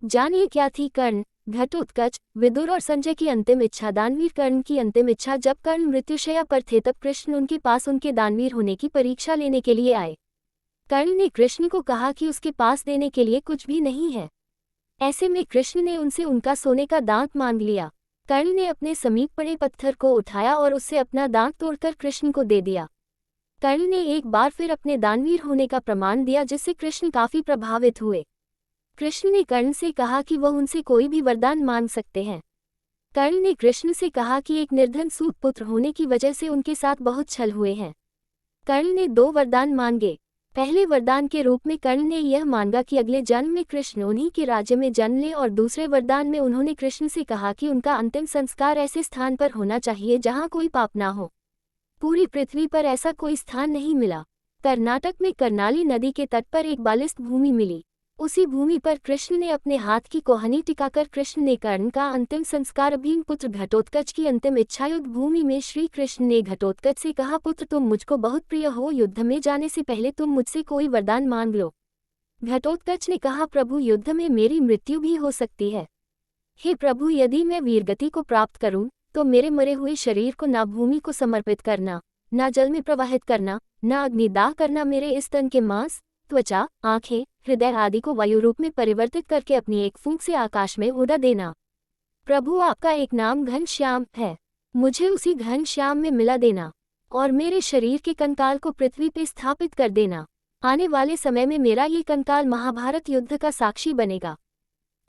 जानिए क्या थी कर्ण, घटोत्कच, विदुर और संजय की अंतिम इच्छा। दानवीर कर्ण की अंतिम इच्छा। जब कर्ण मृत्युशैया पर थे तब कृष्ण उनके पास उनके दानवीर होने की परीक्षा लेने के लिए आए। कर्ण ने कृष्ण को कहा कि उसके पास देने के लिए कुछ भी नहीं है। ऐसे में कृष्ण ने उनसे उनका सोने का दांत मांग लिया। कर्ण ने अपने समीप पड़े पत्थर को उठाया और उससे अपना दांत तोड़कर कृष्ण को दे दिया। कर्ण ने एक बार फिर अपने दानवीर होने का प्रमाण दिया, जिससे कृष्ण काफी प्रभावित हुए। कृष्ण ने कर्ण से कहा कि वह उनसे कोई भी वरदान मांग सकते हैं। कर्ण ने कृष्ण से कहा कि एक निर्धन सूत पुत्र होने की वजह से उनके साथ बहुत छल हुए हैं। कर्ण ने 2 वरदान मांगे। पहले वरदान के रूप में कर्ण ने यह मांगा कि अगले जन्म में कृष्ण उन्हीं के राज्य में जन्म ले, और दूसरे वरदान में उन्होंने कृष्ण से कहा कि उनका अंतिम संस्कार ऐसे स्थान पर होना चाहिए जहां कोई पाप ना हो। पूरी पृथ्वी पर ऐसा कोई स्थान नहीं मिला। कर्नाटक में कर्नाली नदी के तट पर एक बालिस्त भूमि मिली। उसी भूमि पर कृष्ण ने अपने हाथ की कोहनी टिकाकर कृष्ण ने कर्ण का अंतिम संस्कार। भीम पुत्र घटोत्कच की अंतिम इच्छा। युद्ध भूमि में श्री कृष्ण ने घटोत्कच से कहा, पुत्र तुम मुझको बहुत प्रिय हो, युद्ध में जाने से पहले तुम मुझसे कोई वरदान मांग लो। घटोत्कच ने कहा, प्रभु युद्ध में मेरी मृत्यु भी हो सकती है। हे प्रभु, यदि मैं वीरगति को प्राप्त करूं तो मेरे मरे हुए शरीर को ना भूमि को समर्पित करना, ना जल में प्रवाहित करना, ना अग्निदाह करना। मेरे इस तन के मांस, त्वचा, आंखें, हृदय आदि को वायु रूप में परिवर्तित करके अपनी एक फूंक से आकाश में उड़ा देना। प्रभु आपका एक नाम घनश्याम है, मुझे उसी घनश्याम में मिला देना, और मेरे शरीर के कंकाल को पृथ्वी पे स्थापित कर देना। आने वाले समय में मेरा ये कंकाल महाभारत युद्ध का साक्षी बनेगा।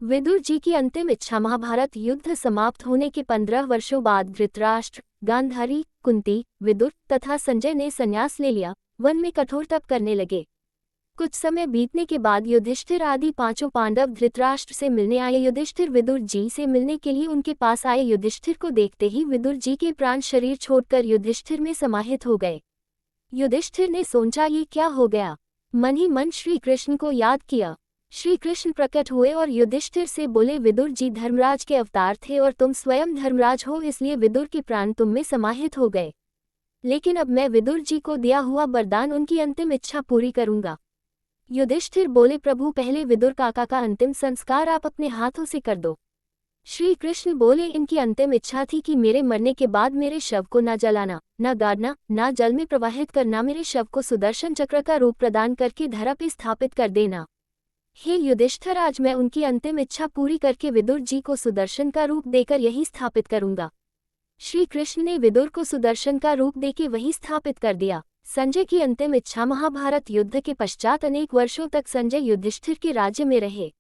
विदुर जी की अंतिम इच्छा। महाभारत युद्ध समाप्त होने के 15 वर्षों बाद धृतराष्ट्र, गांधारी, कुंती, विदुर तथा संजय ने संन्यास ले लिया। वन में कठोर तप करने लगे। कुछ समय बीतने के बाद युधिष्ठिर आदि 5 पांडव धृतराष्ट्र से मिलने आए। युधिष्ठिर विदुर जी से मिलने के लिए उनके पास आए। युधिष्ठिर को देखते ही विदुर जी के प्राण शरीर छोड़कर युधिष्ठिर में समाहित हो गए। युधिष्ठिर ने सोचा, ये क्या हो गया। मन ही मन श्री कृष्ण को याद किया। श्री कृष्ण प्रकट हुए और युधिष्ठिर से बोले, विदुर जी धर्मराज के अवतार थे और तुम स्वयं धर्मराज हो, इसलिए विदुर के प्राण तुम में समाहित हो गए। लेकिन अब मैं विदुर जी को दिया हुआ वरदान उनकी अंतिम इच्छा पूरी करूंगा। युधिष्ठिर बोले, प्रभु पहले विदुर काका का अंतिम संस्कार आप अपने हाथों से कर दो। श्री कृष्ण बोले, इनकी अंतिम इच्छा थी कि मेरे मरने के बाद मेरे शव को न जलाना, न गाड़ना, न जल में प्रवाहित करना, मेरे शव को सुदर्शन चक्र का रूप प्रदान करके धरा पे स्थापित कर देना। हे युधिष्ठिर, आज मैं उनकी अंतिम इच्छा पूरी करके विदुर जी को सुदर्शन का रूप देकर यही स्थापित करूंगा। श्री कृष्ण ने विदुर को सुदर्शन का रूप देके वही स्थापित कर दिया। संजय की अंतिम इच्छा। महाभारत युद्ध के पश्चात अनेक वर्षों तक संजय युधिष्ठिर के राज्य में रहे।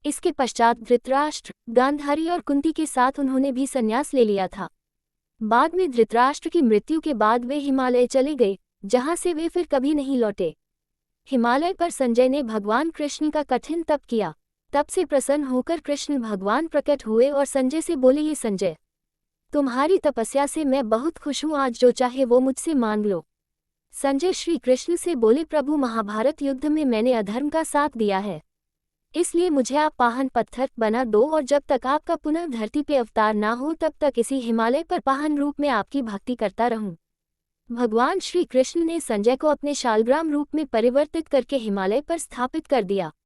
इसके पश्चात धृतराष्ट्र, गांधारी और कुंती के साथ उन्होंने भी संन्यास ले लिया था। बाद में धृतराष्ट्र की मृत्यु के बाद वे हिमालय चले गए, जहां से वे फिर कभी नहीं लौटे। हिमालय पर संजय ने भगवान कृष्ण का कठिन तप किया। तप से प्रसन्न होकर कृष्ण भगवान प्रकट हुए और संजय से बोले, ये संजय, तुम्हारी तपस्या से मैं बहुत खुश हूँ, आज जो चाहे वो मुझसे मांग लो। संजय श्री कृष्ण से बोले, प्रभु महाभारत युद्ध में मैंने अधर्म का साथ दिया है, इसलिए मुझे आप पाहन पत्थर बना दो, और जब तक आपका पुनः धरती पे अवतार ना हो तब तक इसी हिमालय पर पाहन रूप में आपकी भक्ति करता रहूं। भगवान श्री कृष्ण ने संजय को अपने शालग्राम रूप में परिवर्तित करके हिमालय पर स्थापित कर दिया।